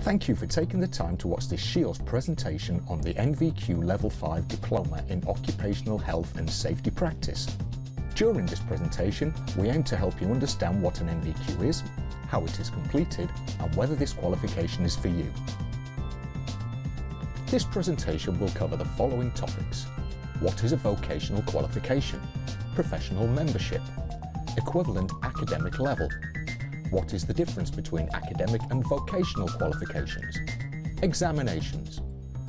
Thank you for taking the time to watch this SHEilds presentation on the NVQ Level 5 Diploma in Occupational Health and Safety Practice. During this presentation, we aim to help you understand what an NVQ is, how it is completed, and whether this qualification is for you. This presentation will cover the following topics: what is a vocational qualification, professional membership, equivalent academic level, what is the difference between academic and vocational qualifications, examinations,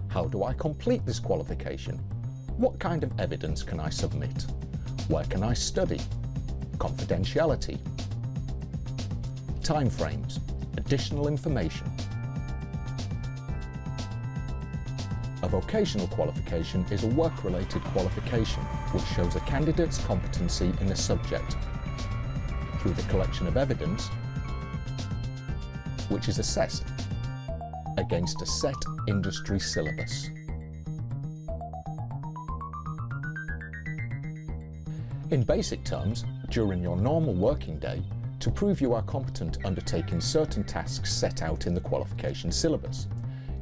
how do I complete this qualification, what kind of evidence can I submit, where can I study, confidentiality, timeframes, additional information. A vocational qualification is a work-related qualification which shows a candidate's competency in a subject through the collection of evidence which is assessed against a set industry syllabus. In basic terms, during your normal working day, to prove you are competent undertaking certain tasks set out in the qualification syllabus,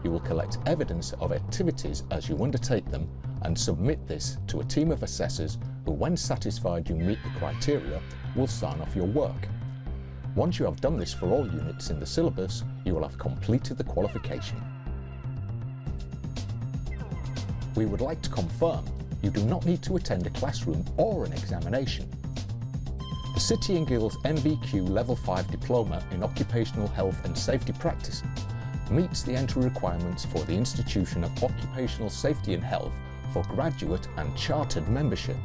you will collect evidence of activities as you undertake them and submit this to a team of assessors who, when satisfied you meet the criteria, will sign off your work. Once you have done this for all units in the syllabus, you will have completed the qualification. We would like to confirm you do not need to attend a classroom or an examination. The City & Guilds NVQ Level 5 Diploma in Occupational Health and Safety Practice meets the entry requirements for the Institution of Occupational Safety and Health for graduate and chartered membership.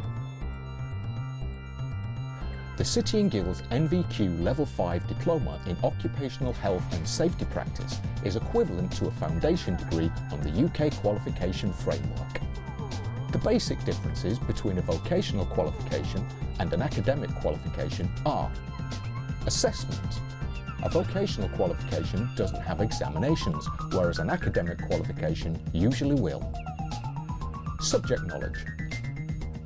The City & Guilds NVQ Level 5 Diploma in Occupational Health and Safety Practice is equivalent to a foundation degree on the UK qualification framework. The basic differences between a vocational qualification and an academic qualification are: assessment. A vocational qualification doesn't have examinations, whereas an academic qualification usually will. Subject knowledge.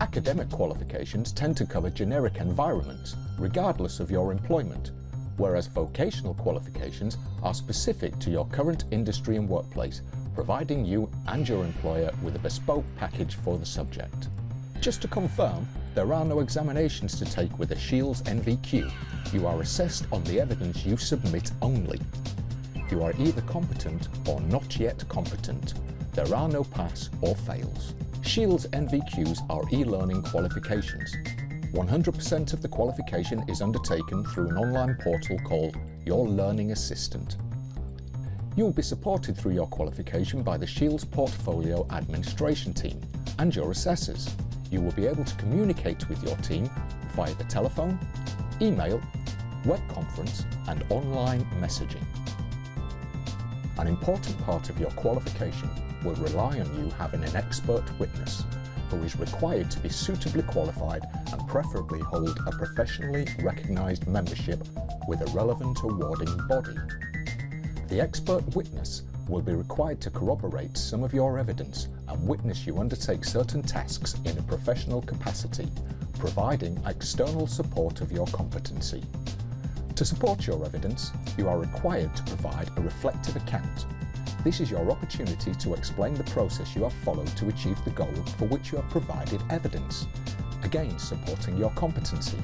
Academic qualifications tend to cover generic environments, regardless of your employment, whereas vocational qualifications are specific to your current industry and workplace, providing you and your employer with a bespoke package for the subject. Just to confirm, there are no examinations to take with a SHEilds NVQ. You are assessed on the evidence you submit only. You are either competent or not yet competent. There are no pass or fails. SHEilds NVQs are e-learning qualifications. 100% of the qualification is undertaken through an online portal called Your Learning Assistant. You will be supported through your qualification by the SHEilds Portfolio Administration team and your assessors. You will be able to communicate with your team via the telephone, email, web conference and online messaging. An important part of your qualification will rely on you having an expert witness who is required to be suitably qualified and preferably hold a professionally recognised membership with a relevant awarding body. The expert witness will be required to corroborate some of your evidence and witness you undertake certain tasks in a professional capacity, providing external support of your competency. To support your evidence, you are required to provide a reflective account. This is your opportunity to explain the process you have followed to achieve the goal for which you have provided evidence, again supporting your competency.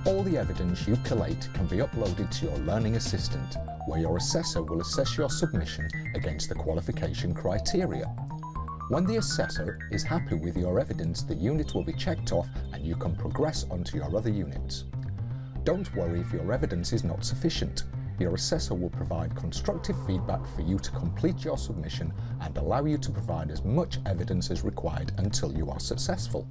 All the evidence you collate can be uploaded to your Learning Assistant, where your assessor will assess your submission against the qualification criteria. When the assessor is happy with your evidence, the unit will be checked off and you can progress onto your other units. Don't worry if your evidence is not sufficient. Your assessor will provide constructive feedback for you to complete your submission and allow you to provide as much evidence as required until you are successful.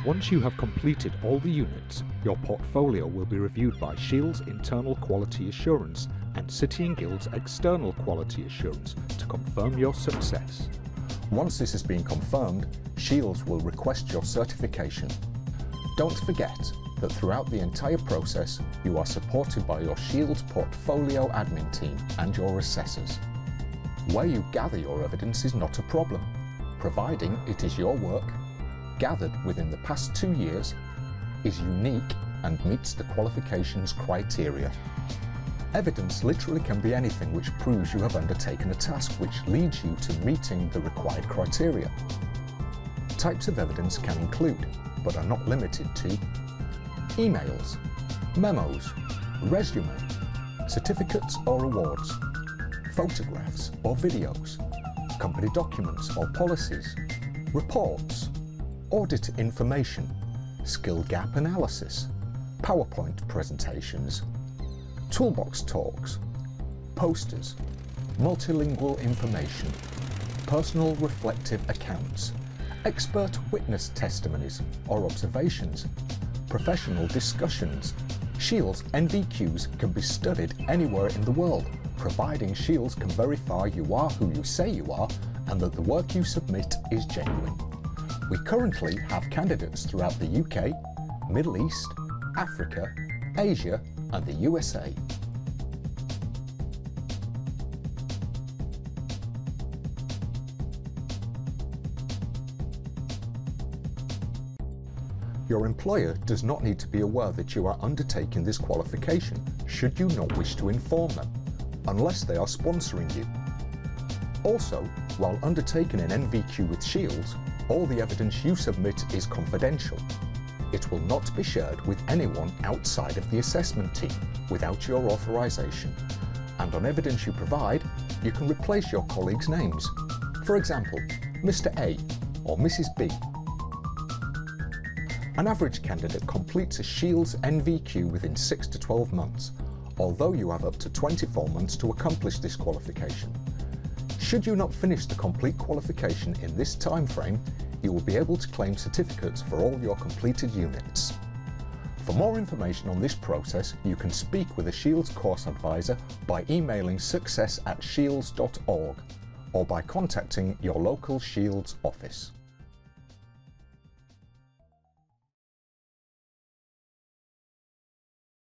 Once you have completed all the units, your portfolio will be reviewed by SHEilds Internal Quality Assurance and City & Guilds External Quality Assurance to confirm your success. Once this has been confirmed, SHEilds will request your certification. Don't forget that throughout the entire process, you are supported by your SHEilds Portfolio Admin team and your assessors. Where you gather your evidence is not a problem, providing it is your work, gathered within the past 2 years, is unique and meets the qualifications criteria. Evidence literally can be anything which proves you have undertaken a task which leads you to meeting the required criteria. Types of evidence can include, but are not limited to, emails, memos, resume, certificates or awards, photographs or videos, company documents or policies, reports, audit information, skill gap analysis, PowerPoint presentations, toolbox talks, posters, multilingual information, personal reflective accounts, expert witness testimonies or observations, professional discussions. SHEilds NVQs can be studied anywhere in the world, providing SHEilds can verify you are who you say you are and that the work you submit is genuine. We currently have candidates throughout the UK, Middle East, Africa, Asia and the USA. Your employer does not need to be aware that you are undertaking this qualification should you not wish to inform them, unless they are sponsoring you. Also, while undertaking an NVQ with SHEilds, all the evidence you submit is confidential. It will not be shared with anyone outside of the assessment team without your authorization. And on evidence you provide, you can replace your colleagues' names. For example, Mr. A or Mrs. B. An average candidate completes a SHEilds NVQ within 6 to 12 months, although you have up to 24 months to accomplish this qualification. Should you not finish the complete qualification in this time frame, you will be able to claim certificates for all your completed units. For more information on this process, you can speak with a SHEilds course advisor by emailing success@sheilds.org or by contacting your local SHEilds office.